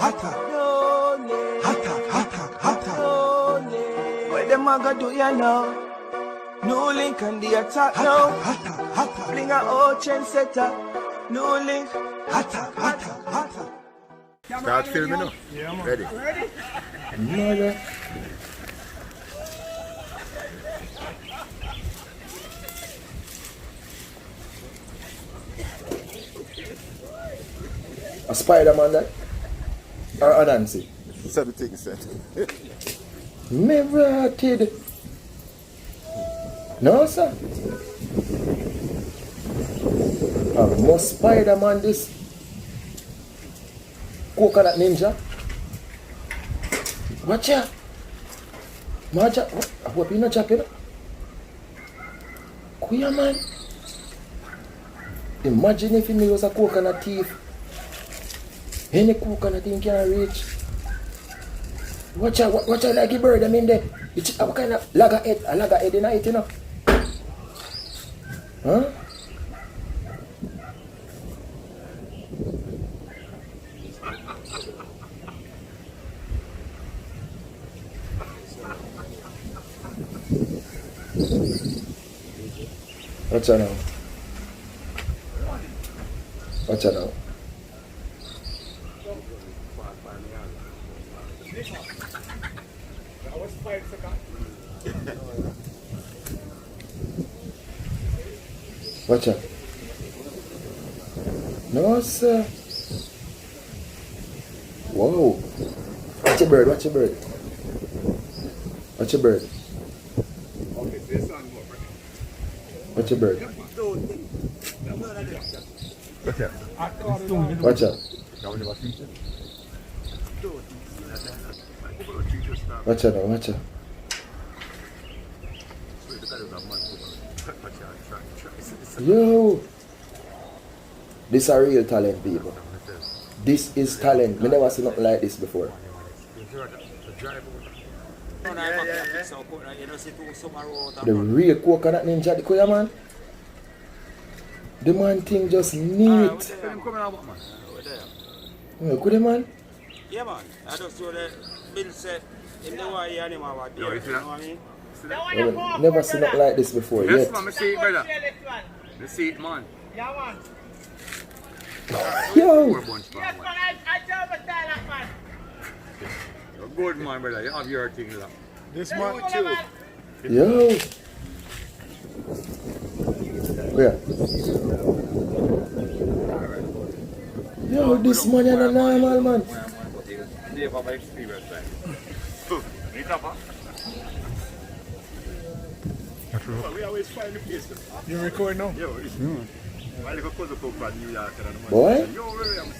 hotter, hotter, hotter. What them a go do ya now? New link and the attack now. Hotter. Bring a old chain setter. New link. Hotter. Start filming now. Yeah, man. Ready? Mother. A Spider-Man that? Or a Nancy? So the thing said. Never kid. No, sir. A must Spider-Man this. Coconut Ninja. Watch ya. Maja. I hope you're not chopping. Kuya man. Imagine if he was a coconut thief. Any coconut thing can reach. Watch out like a bird, I mean there. It's what kind of loggerhead? A loggerhead in it, you know? Huh? Watch out now. Watch out now. Watch out. No, sir. Whoa. Watch your bird. Watch your bird. Watch your bird. Watch your bird. Watch out. Watch out now. Watch out. Yo, this is a real talent, people. This is talent. I never seen nothing like this before. The real coconut ninja, the Kuya man. The man thing just neat. Good man. Yeah, man. I just saw the bill set in the way animal was there. You know what I mean? Never seen nothing like this before Yes, yet. man, I see it, brother. I see it, man. Yeah, man. Yo, Poor bunch, man. I tell the that, man. You're good, man, brother. You have your thing, love. This man too. yo. Where? Yo, this man is a normal man. We always find the place. You record now? Yo, I live a cousin from New York. Boy, Yo, where am I?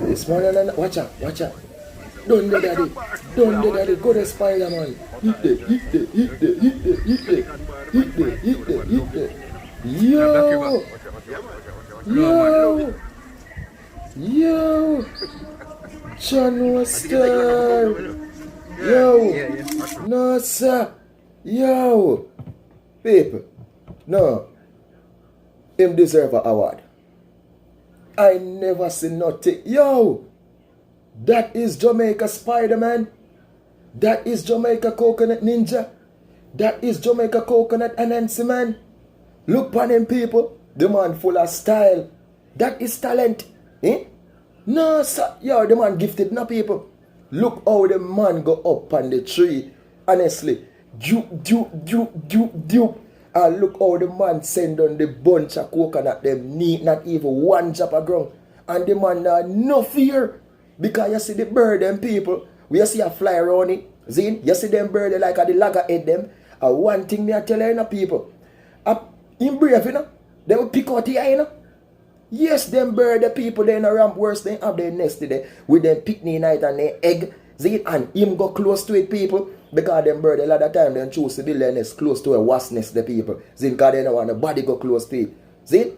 this man is a... Watch out, watch out. Don't do daddy. Don't do daddy. Go to Spider-Man. Hit it. Yo. John Wester. Yo. No, sir. Yo. People. No. Him deserve an award. I never seen nothing. Yo. That is Jamaica Spider-Man. That is Jamaica Coconut Ninja. That is Jamaica Coconut Anansi man. Look on him, people. The man full of style. That is talent. Eh? No, sir. Yo, the man gifted, no, people. Look how the man go up on the tree. Honestly. Dupe. And look how the man send on the bunch of coconut. Them neat, not even one drop of ground. And the man no fear. Because you see the bird them people. We see a fly around it. Zin, you see them bird like a the loggerhead them. And one thing me I tell you, people. In brave, you know. They will pick out the eye, you know. Yes, them bird the people they in a ramp worse than have their nest today. With them picnic night and their egg. Zin, and him go close to it, people. Because them bird a lot of time they choose to build their nest close to a wasp nest the people. Zin, because they don't want the body go close to it. Zin,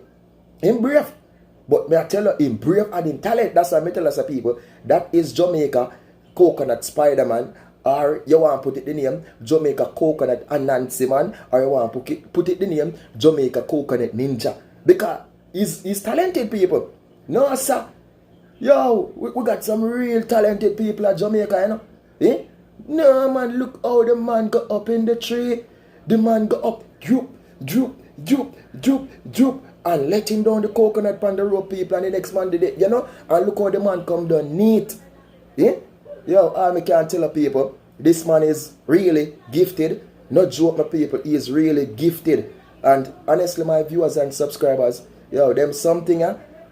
him brave. But me I tell you, him brave and in talent. That's why I tell us people. That is Jamaica Coconut Spider-Man. Or you want to put it the name Jamaica Coconut Anansi man. Or you want to put it the name Jamaica Coconut Ninja. Because he's talented, people. No, sir. Yo, we got some real talented people at Jamaica, you know. Eh? No, man, look how the man go up in the tree. The man go up, droop, droop, droop, droop, droop, and letting down the coconut on the rope, people, and the next man did it, you know. And look how the man come down neat. Eh? Yo, I can't tell the people, this man is really gifted. Not joke, my people, he is really gifted. And honestly, my viewers and subscribers, yo, them something,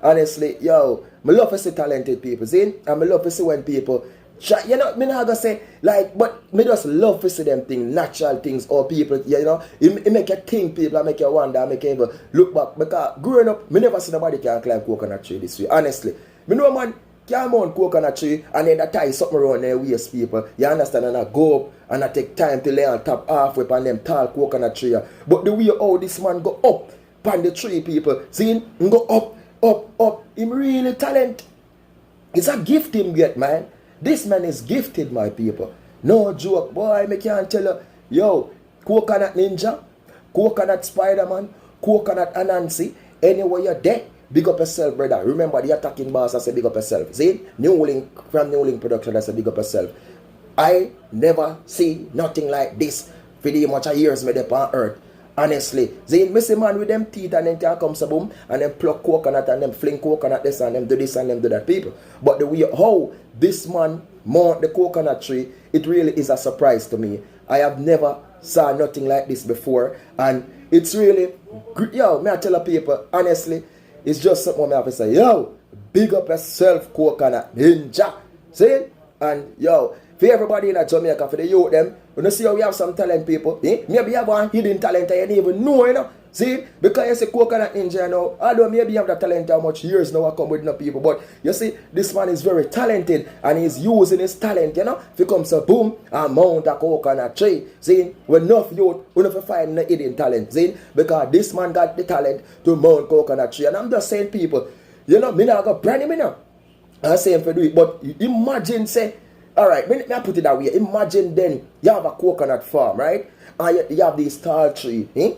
honestly, yo, I love to see talented people, see? And I love to see when people try, you know, me not gonna say, like, but me just love to see them things, natural things, or people, you know, it make you think, people, it make you wonder, it make you even look back. Because growing up, me never see nobody can climb coconut tree this way, honestly. Me know, man, can mount coconut tree and then I tie something around their waist, people. You understand? And I go up and I take time to lay on top halfway on them tall coconut tree. But the way how this man go up on the tree, people, see him go up, up, up. Him really talent. It's a gift him get, man. This man is gifted, my people. No joke, boy. I can't tell you. Yo, Coconut Ninja, Coconut Spider-Man, Coconut Anansi, anywhere you're there. Big up yourself, brother. Remember, the attacking boss, I say big up yourself. See? New Link, from New Link Production, I say big up yourself. I never see nothing like this for the much of years me dey on earth. Honestly. See, me see man with them teeth and then can come so boom and then pluck coconut and them fling coconut this and them do this and them do that, people. But the way how this man mount the coconut tree, it really is a surprise to me. I have never saw nothing like this before. And it's really, yo, me I tell the people, honestly, it's just something I have to say. Yo, big up yourself, Coconut Ninja. See? And yo, for everybody in Jamaica, for the youth them, when you see how we have some talent, people, maybe you have one hidden talent that you don't even know, you know. See? Because you see Coconut Ninja now, although maybe you have the talent how much years now I come with no people, but you see, this man is very talented and he's using his talent, you know. If he comes to boom and mount a coconut tree, see? When enough youth, we don't find no hidden talent, see? Because this man got the talent to mount coconut tree. And I'm just saying, people, you know, me not go brand him, you know. I'm saying for do it, but imagine, say, alright, me put it that way. Imagine then you have a coconut farm, right? And you have this tall tree. Eh?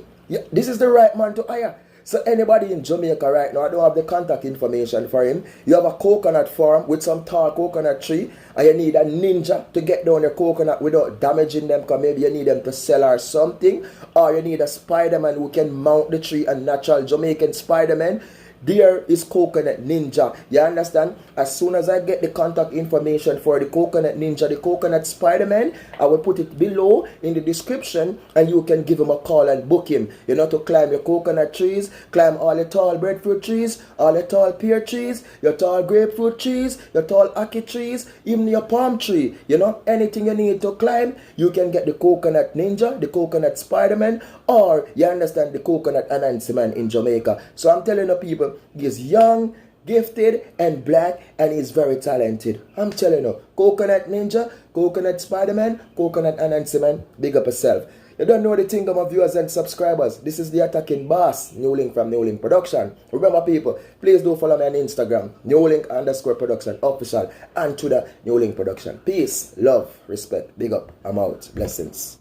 This is the right man to hire. So anybody in Jamaica right now, I don't have the contact information for him. You have a coconut farm with some tall coconut tree and you need a ninja to get down your coconut without damaging them, because maybe you need them to sell or something. Or you need a Spider-Man who can mount the tree, a natural Jamaican Spider-Man. There is Coconut Ninja. You understand? As soon as I get the contact information for the Coconut Ninja, the Coconut Spider-Man, I will put it below in the description and you can give him a call and book him. You know, to climb your coconut trees, climb all the tall breadfruit trees, all the tall pear trees, your tall grapefruit trees, your tall ackee trees, even your palm tree. You know, anything you need to climb, you can get the Coconut Ninja, the Coconut Spider-Man, or you understand, the Coconut Anansi Man in Jamaica. So I'm telling the people, he's young, gifted, and black, and he's very talented. I'm telling you, Coconut Ninja, Coconut Spider-Man, Coconut Anansi Man, big up yourself. You don't know the thing of my viewers and subscribers. This is the attacking boss, New Link from New Link Production. Remember, people, please do follow me on Instagram, NewLink_Production official, and to the New Link Production. Peace, love, respect, big up, I'm out, blessings.